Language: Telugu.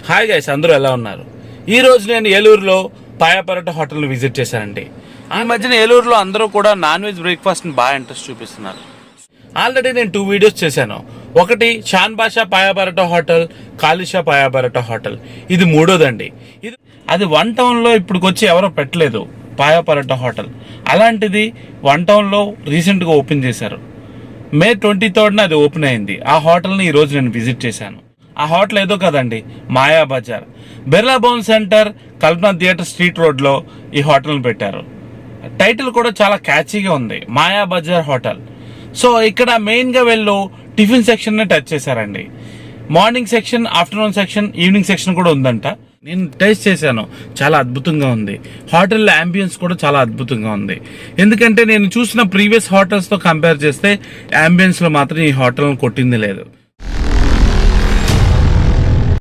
హాయ్ గైస్, అందరూ ఎలా ఉన్నారు? ఈ రోజు నేను ఏలూరులో పాయా పరోటా హోటల్ని విజిట్ చేశానండి. ఆ మధ్యన ఏలూరులో అందరూ కూడా నాన్ వెజ్ బ్రేక్ఫాస్ట్ని బాగా ఇంట్రెస్ట్ చూపిస్తున్నారు. ఆల్రెడీ నేను 2 వీడియోస్ చేశాను. ఒకటి షాన్ బాషా పాయా పరోటా హోటల్, కాలిషా పాయా పరోటా హోటల్. ఇది మూడోదండి. అది 1 టౌన్లో ఇప్పుడుకొచ్చి ఎవరో పెట్టలేదు పాయా పరోటా హోటల్. అలాంటిది 1 టౌన్లో రీసెంట్గా ఓపెన్ చేశారు. మే 23న అది ఓపెన్ అయింది. ఆ హోటల్ని ఈరోజు నేను విజిట్ చేశాను. ఆ హోటల్ ఏదో కదండి, మాయా బజార్. బిర్లా భవన్ సెంటర్, కల్పన థియేటర్ స్ట్రీట్ రోడ్లో ఈ హోటల్ని పెట్టారు. టైటిల్ కూడా చాలా క్యాచీగా ఉంది, మాయా బజార్ హోటల్. సో ఇక్కడ మెయిన్గా వీళ్ళు టిఫిన్ సెక్షన్ని టచ్ చేశారండి. Morning section, afternoon section, evening section కూడా ఉందంట. నేను టేస్ట్ చేశాను, చాలా అద్భుతంగా ఉంది. హోటల్ అంబియన్స్ కూడా చాలా అద్భుతంగా ఉంది. ఎందుకంటే నేను చూసిన ప్రీవియస్ హోటల్స్తో కంపేర్ చేస్తే అంబియన్స్లో మాత్రం ఈ హోటల్ని కొట్టింది లేదు.